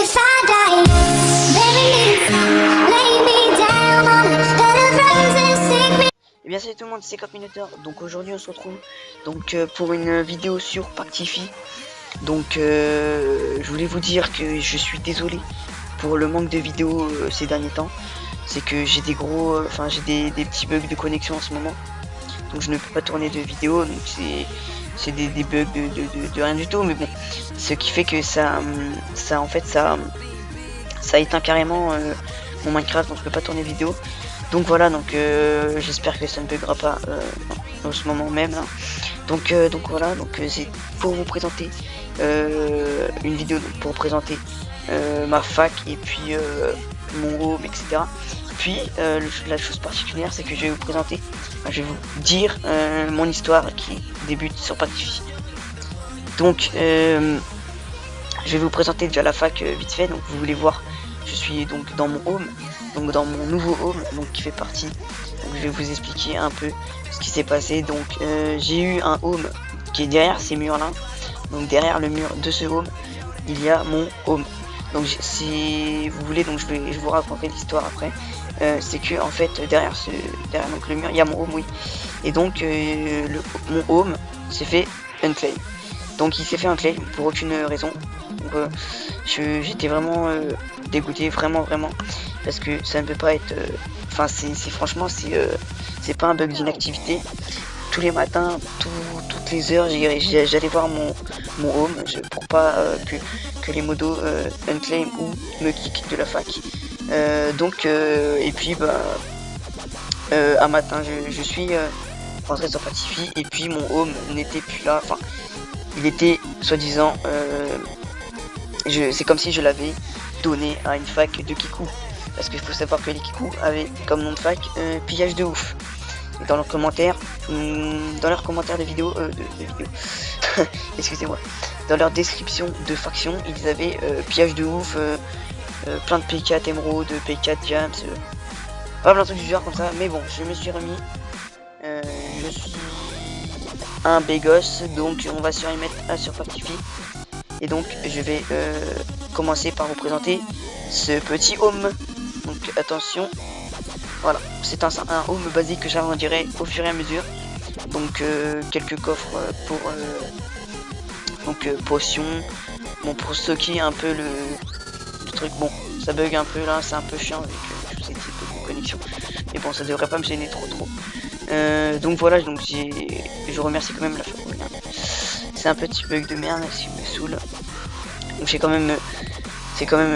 if I die, baby, lay me down on a bed of roses, take me. Et bien salut tout le monde, c'est Copminator. Donc aujourd'hui on se retrouve donc pour une vidéo sur Pactify. Donc je voulais vous dire que je suis désolé pour le manque de vidéos ces derniers temps. C'est que j'ai des gros, j'ai des petits bugs de connexion en ce moment. Donc je ne peux pas tourner de vidéos, donc c'est des bugs de rien du tout. Mais bon, ce qui fait que ça éteint carrément mon Minecraft, donc je peux pas tourner de vidéo. Donc voilà, donc j'espère que ça ne buggera pas en ce moment même. Hein. Donc voilà, donc c'est pour vous présenter une vidéo donc, pour présenter ma fac et puis mon home, etc. Puis la chose particulière, c'est que je vais vous présenter, je vais vous dire mon histoire qui débute sur Pactify. Donc je vais vous présenter déjà la fac vite fait. Donc vous voulez voir, je suis donc dans mon home, donc dans mon nouveau home, donc qui fait partie. Donc je vais vous expliquer un peu ce qui s'est passé. Donc j'ai eu un home qui est derrière ces murs là. Donc derrière le mur de ce home, il y a mon home. Donc si vous voulez, donc je vous raconterai l'histoire après. C'est que en fait derrière donc le mur, il y a mon home, oui. Et donc mon home s'est fait unclaim. Donc il s'est fait unclaim pour aucune raison. Donc j'étais vraiment dégoûté, vraiment, parce que ça ne peut pas être. Enfin franchement c'est pas un bug d'inactivité. Tous les matins, toutes les heures, j'allais voir mon home pour pas que les modos unclaim ou me kick de la fac. Et puis un matin je suis rentré sur Pactify et puis mon home n'était plus là. Enfin, il était soi-disant, c'est comme si je l'avais donné à une fac de Kikou. Parce qu'il faut savoir que les Kikou avaient comme nom de fac pillage de ouf. Et dans leurs commentaires, de vidéos, excusez-moi, dans leur description de faction, ils avaient pillage de ouf, plein de P4 émeraude, P4 diams, pas plein de trucs du genre comme ça. Mais bon, je me suis remis, je suis un bégos, donc on va se remettre sur Pactify. Et donc je vais commencer par vous présenter ce petit home. Donc attention, voilà, c'est un home basique que j'agrandirai au fur et à mesure. Donc quelques coffres pour potions, bon, pour stocker un peu le truc. Bon, ça bug un peu là, c'est un peu chiant avec tous ces types de connexion. Mais bon, ça devrait pas me gêner trop. Donc voilà, donc je remercie quand même la fac. C'est un petit bug de merde qui me saoule. Donc c'est quand même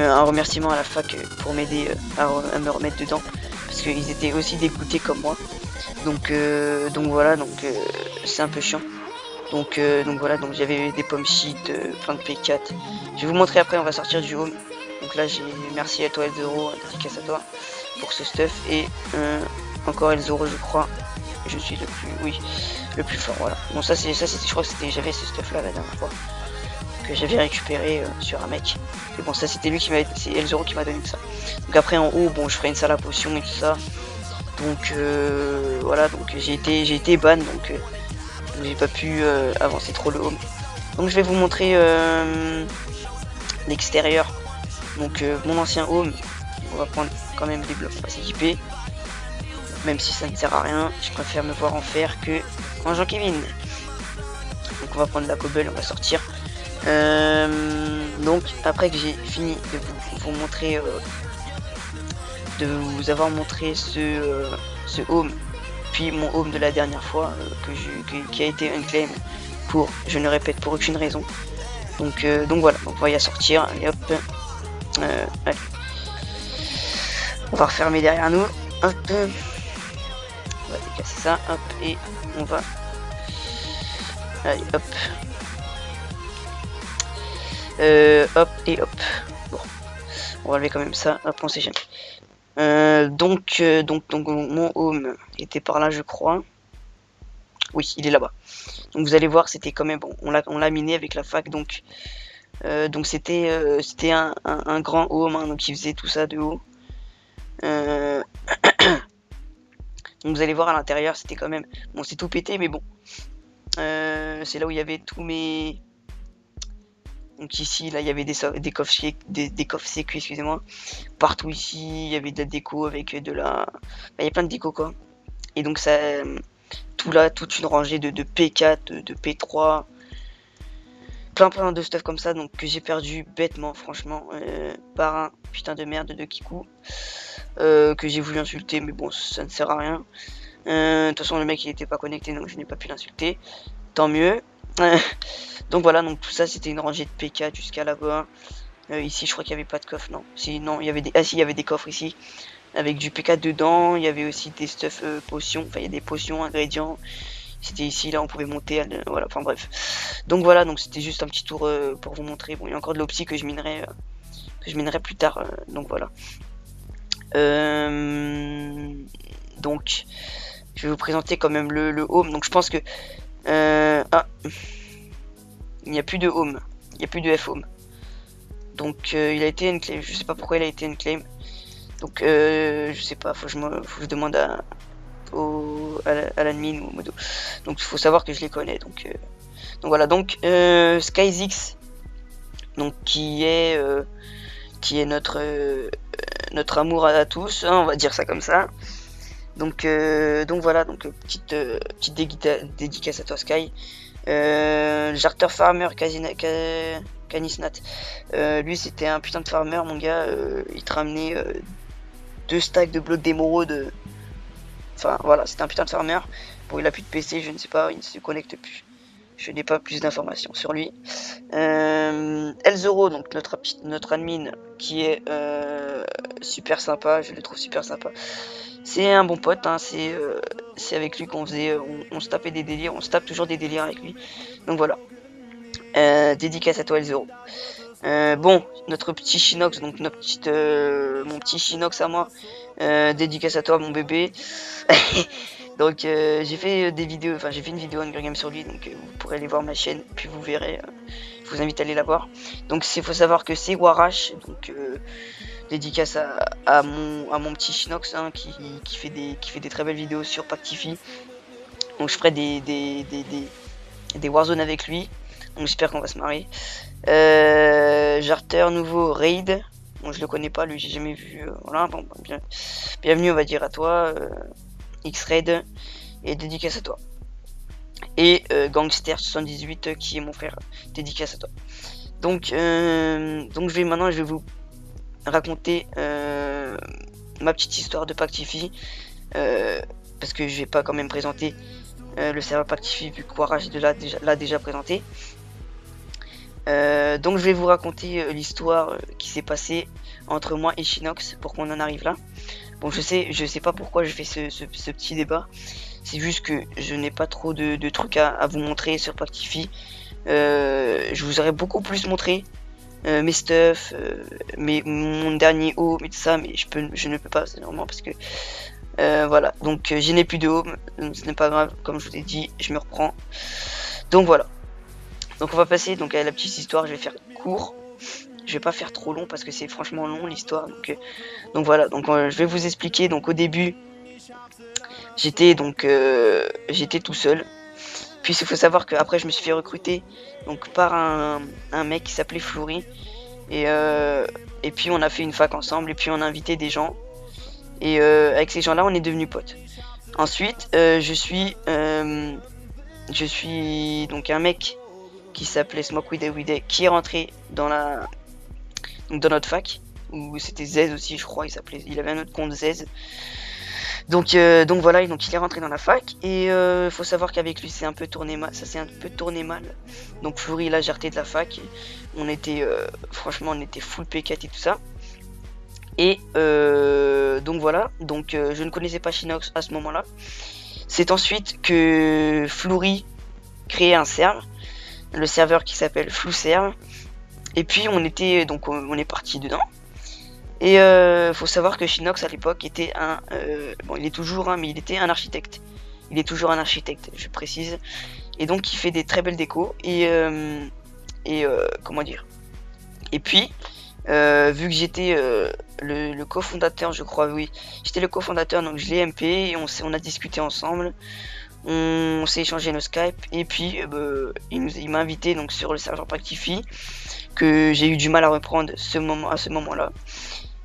un remerciement à la fac pour m'aider à me remettre dedans, parce qu'ils étaient aussi dégoûtés comme moi. Donc voilà, donc c'est un peu chiant. Donc voilà, donc j'avais des pommes shit, plein de P4. Je vais vous montrer après, on va sortir du home. Donc là j'ai merci à toi Elzoro, dédicace à toi pour ce stuff, et encore Elzoro je crois. Je suis le plus fort, voilà. Bon ça c'était, je crois que j'avais ce stuff là la dernière fois que j'avais récupéré sur un mec. Et bon ça c'était lui c'est Elzoro qui m'a donné ça. Donc après en haut, bon je ferai une salle à potions et tout ça. Donc voilà, donc j'ai été ban, donc j'ai pas pu avancer trop le home. Donc je vais vous montrer l'extérieur. Donc mon ancien home, on va prendre quand même des blocs, on va s'équiper. Même si ça ne sert à rien, je préfère me voir en faire que en Jean-Kevin. Donc on va prendre la cobble, on va sortir. Donc après que j'ai fini de vous montrer, de vous avoir montré ce home, puis mon home de la dernière fois qui a été unclaim pour, je ne répète, pour aucune raison. Donc voilà, on va y sortir. Allez hop, allez. On va refermer derrière nous. Hop. On va décasser ça, hop, et on va. Allez, hop. Hop et hop. Bon, on va lever quand même ça. Hop, on sait jamais. Donc mon home était par là, je crois. Oui, il est là-bas. Donc vous allez voir, c'était quand même bon. On l'a miné avec la fac, donc c'était un grand home, hein, donc il faisait tout ça de haut. Donc vous allez voir à l'intérieur, c'était quand même bon, c'est tout pété, mais bon. C'est là où il y avait tous mes Donc ici, là, il y avait des coffres des coffres sécu, excusez-moi. Partout ici, il y avait de la déco avec de la... Bah, il y a plein de déco, quoi. Et donc ça... Tout là, toute une rangée de P4, de P3. Plein de stuff comme ça, donc que j'ai perdu bêtement, franchement. Par un putain de merde de Kiku. Que j'ai voulu insulter, mais bon, ça ne sert à rien. De toute façon, le mec, il était pas connecté, donc je n'ai pas pu l'insulter. Tant mieux. Donc voilà, donc tout ça c'était une rangée de P4 jusqu'à là-bas. Ici je crois qu'il n'y avait pas de coffre, non. Si, non, il y avait des... Ah si, il y avait des coffres ici. Avec du P4 dedans, il y avait aussi des stuff potions, enfin il y a des potions, ingrédients. C'était ici, là on pouvait monter, voilà, enfin bref. Donc voilà, donc c'était juste un petit tour pour vous montrer. Bon, il y a encore de l'opti que je minerai plus tard, donc voilà. Donc je vais vous présenter quand même le home. Donc je pense que... Ah, il n'y a plus de home, il n'y a plus de F-home. Donc il a été unclaim, je sais pas pourquoi il a été unclaim. Donc je sais pas, faut que je demande à l'admin ou au modo. Donc il faut savoir que je les connais. Donc voilà, donc SkyZix, donc qui est notre amour à tous, hein, on va dire ça comme ça. Donc voilà, donc petite dédicace à toi Sky. Jarter Farmer Canisnat, lui c'était un putain de farmer, mon gars. Il te ramenait 2 stacks de blocs d'émeraude. Enfin voilà, c'était un putain de farmer. Bon, il a plus de PC, je ne sais pas, il ne se connecte plus. Je n'ai pas plus d'informations sur lui. Elzoro, donc notre admin, qui est super sympa, je le trouve super sympa. C'est un bon pote, hein, c'est avec lui qu'on faisait, on se tapait des délires, on se tape toujours des délires avec lui. Donc voilà. Dédicace à toi Elzoro. Bon, notre petit Shinox, donc mon petit Shinox à moi. Dédicace à toi mon bébé. Donc j'ai fait des vidéos, enfin j'ai fait une vidéo Hunger Games sur lui, donc vous pourrez aller voir ma chaîne, puis vous verrez. Je vous invite à aller la voir. Donc il faut savoir que c'est Warash, donc dédicace à mon petit Shinox, hein, qui fait des très belles vidéos sur Pactify. Donc je ferai des Warzone avec lui. Donc j'espère qu'on va se marrer. Jarter nouveau Raid. Bon, je le connais pas, lui j'ai jamais vu. Voilà, bon, bienvenue on va dire à toi. X-Raid. Et dédicace à toi. Et Gangster78 qui est mon frère. Dédicace à toi. Donc maintenant je vais vous raconter ma petite histoire de Pactify. Parce que je vais pas quand même présenter le serveur Pactify vu que Warash l'a déjà présenté. Donc je vais vous raconter l'histoire qui s'est passée entre moi et Shinox pour qu'on en arrive là. Bon, je sais pas pourquoi je fais ce petit débat. C'est juste que je n'ai pas trop de trucs à vous montrer sur Pactify. Je vous aurais beaucoup plus montré mes stuff, mon dernier home et tout ça, mais je ne peux pas, c'est normal parce que voilà. Donc je n'ai plus de home, ce n'est pas grave, comme je vous ai dit, je me reprends. Donc voilà. Donc on va passer donc à la petite histoire, je vais faire court. Je vais pas faire trop long parce que c'est franchement long l'histoire. Donc voilà, donc je vais vous expliquer. Donc au début, j'étais tout seul. Puis il faut savoir qu'après je me suis fait recruter donc par un mec qui s'appelait Flouri. Et puis on a fait une fac ensemble et puis on a invité des gens. Et avec ces gens-là, on est devenus potes. Ensuite, je suis donc un mec qui s'appelait Smoke With qui est rentré dans notre fac, où c'était Zez aussi, je crois, il avait un autre compte Zez. Donc voilà, donc il est rentré dans la fac et faut savoir qu'avec lui c'est un peu tourné mal, ça s'est un peu tourné mal. Donc Flouri il a jarté de la fac, on était franchement on était full P4 et tout ça. Et donc voilà, donc je ne connaissais pas Shinox à ce moment-là. C'est ensuite que Flouri créait un serveur, le serveur qui s'appelle FlouServe. Et puis on est parti dedans. Et faut savoir que Shinox à l'époque était bon il est toujours mais il était un architecte. Il est toujours un architecte, je précise. Et donc il fait des très belles décos et comment dire. Et puis vu que j'étais le cofondateur, je crois, oui, j'étais le cofondateur, donc je l'ai MP et on a discuté ensemble. On s'est échangé nos Skype et puis il m'a invité donc sur le serveur Pactify que j'ai eu du mal à reprendre à ce moment-là.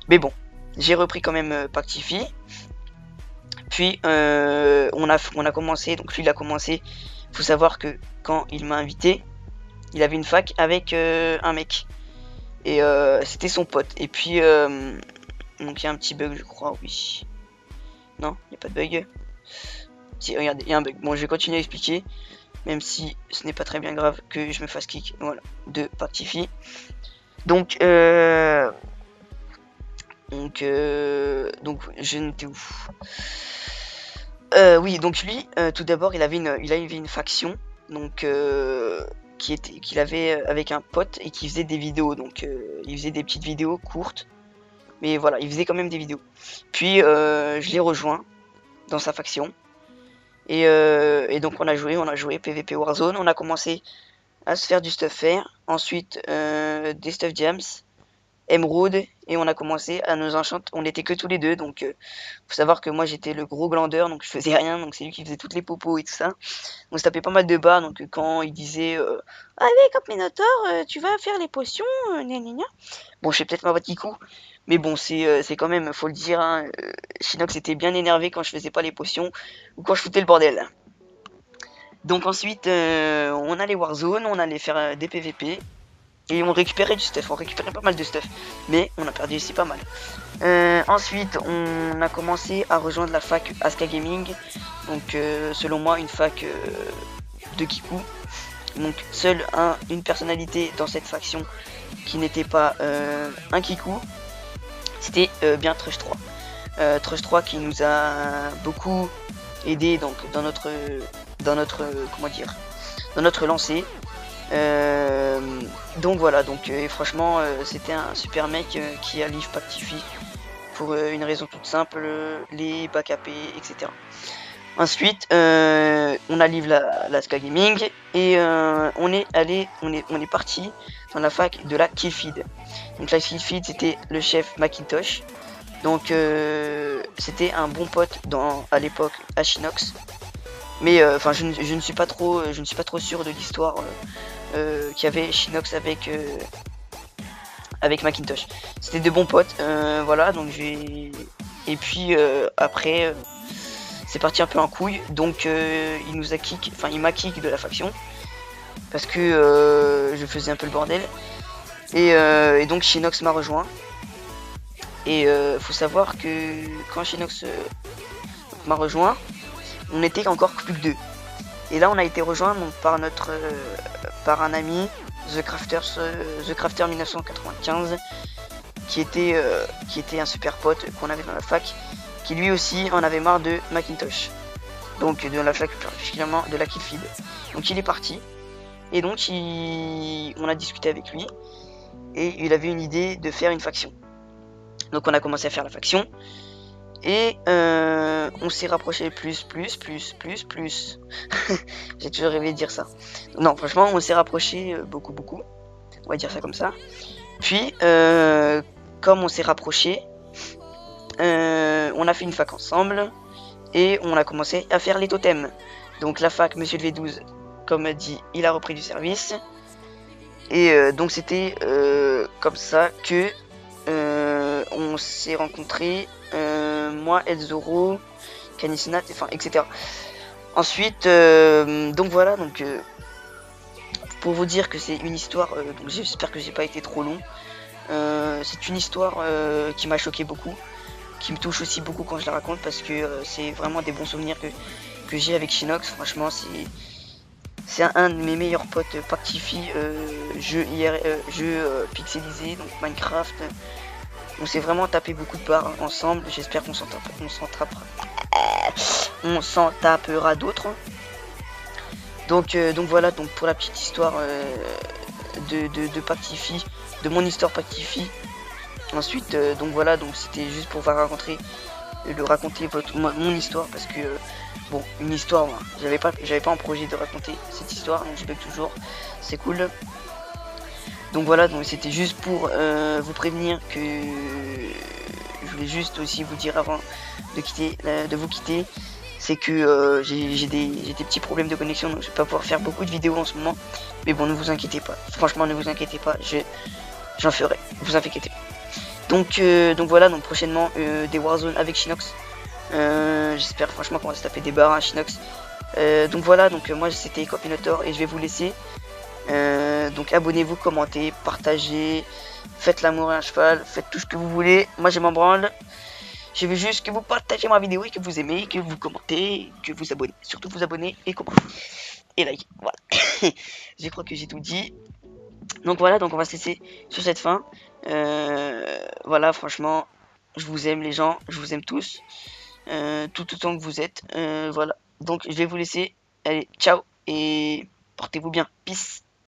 Mais bon, j'ai repris quand même Pactify. Puis on a commencé, donc lui il a commencé. Faut savoir que quand il m'a invité, il avait une fac avec un mec. Et c'était son pote. Et puis donc il y a un petit bug, je crois, oui. Non, il n'y a pas de bug. Si, regardez, il y a un bug. Bon, je vais continuer à expliquer. Même si ce n'est pas très bien grave que je me fasse kick. Voilà, de Pactify. Donc je n'étais où oui, donc lui, tout d'abord, il avait une faction, donc qu'il avait avec un pote et qui faisait des vidéos. Donc il faisait des petites vidéos courtes, mais voilà, il faisait quand même des vidéos. Puis je l'ai rejoint dans sa faction et donc on a joué PVP Warzone. On a commencé à se faire du stuff faire, ensuite des stuff jams, Emerald, et on a commencé à nous enchanter. On était que tous les deux, donc faut savoir que moi j'étais le gros glandeur, donc je faisais rien, donc c'est lui qui faisait toutes les popos et tout ça. On se tapait pas mal de barres, donc quand il disait allez Camp Minotaur, tu vas faire les potions, gna gna gna. Bon, je fais peut-être ma voix de kikou, mais bon, c'est quand même, faut le dire, hein, Shinox était bien énervé quand je faisais pas les potions ou quand je foutais le bordel. Donc ensuite on allait Warzone, on allait faire des PVP. Et on récupérait du stuff, on récupérait pas mal de stuff, mais on a perdu aussi pas mal. Ensuite, on a commencé à rejoindre la fac Aska Gaming, donc selon moi une fac de Kikou. Donc seule une personnalité dans cette faction qui n'était pas un Kikou, c'était bien Trush 3. Trush 3 qui nous a beaucoup aidé donc dans notre comment dire, dans notre lancée. Donc voilà, donc franchement c'était un super mec qui a live Pactify pour une raison toute simple, les back AP, etc. Ensuite on a live la Ska Gaming et on est parti dans la fac de la Killfeed. Donc la Killfeed c'était le chef Macintosh, donc c'était un bon pote à l'époque à Shinox. Mais enfin je ne suis pas trop sûr de l'histoire qu'il y avait Shinox avec Macintosh. C'était de bons potes, voilà, donc et puis après c'est parti un peu en couille, donc il nous a kick, enfin il m'a kick de la faction parce que je faisais un peu le bordel et donc Shinox m'a rejoint. Et faut savoir que quand Shinox m'a rejoint, on était encore plus que 2. Et là on a été rejoint donc par un ami, The Crafter 1995, qui était un super pote qu'on avait dans la fac, qui lui aussi en avait marre de Macintosh, donc de la fac, particulièrement de la Killfeed. Donc il est parti et donc on a discuté avec lui et il avait une idée de faire une faction. Donc on a commencé à faire la faction et on s'est rapproché plus. J'ai toujours rêvé de dire ça. Non, franchement, on s'est rapproché beaucoup. On va dire ça comme ça. Puis, comme on s'est rapproché, on a fait une fac ensemble et on a commencé à faire les totems. Donc la fac, Monsieur le V12, comme dit, il a repris du service. Et donc c'était comme ça que on s'est rencontrés, moi, Elzoro, Canicinat, enfin, etc. Ensuite, donc voilà, donc pour vous dire que c'est une histoire, donc j'espère que j'ai pas été trop long. C'est une histoire qui m'a choqué beaucoup, qui me touche aussi beaucoup quand je la raconte parce que c'est vraiment des bons souvenirs que j'ai avec Shinox. Franchement, c'est un de mes meilleurs potes Pactify, jeu pixelisé, donc Minecraft. On s'est vraiment tapé beaucoup de barres ensemble. J'espère qu'on s'en tapera d'autres. Donc voilà, donc pour la petite histoire de Pactify, de mon histoire Pactify. Ensuite donc voilà, donc c'était juste pour vous raconter mon histoire parce que bon, une histoire, j'avais pas en projet de raconter cette histoire, donc je bug toujours, c'est cool. Donc voilà, donc c'était juste pour vous prévenir que je voulais juste aussi vous dire avant de vous quitter, c'est que j'ai des petits problèmes de connexion, donc je vais pas pouvoir faire beaucoup de vidéos en ce moment. Mais bon, ne vous inquiétez pas, franchement ne vous inquiétez pas, j'en ferai, vous inquiétez pas. Donc voilà, donc prochainement des Warzone avec Shinox. J'espère franchement qu'on va se taper des barres à Shinox. Donc voilà, donc moi c'était Copinator et je vais vous laisser. Donc abonnez-vous, commentez, partagez, faites l'amour à un cheval, faites tout ce que vous voulez. Moi je m'en branle. Je veux juste que vous partagez ma vidéo et que vous aimez, que vous commentez, que vous abonnez. Surtout vous abonnez et commentez. Et like, voilà. Je crois que j'ai tout dit. Donc voilà, donc on va se laisser sur cette fin. Voilà, franchement, je vous aime les gens, je vous aime tous. Tout autant que vous êtes. Voilà, donc je vais vous laisser. Allez, ciao et portez-vous bien. Peace.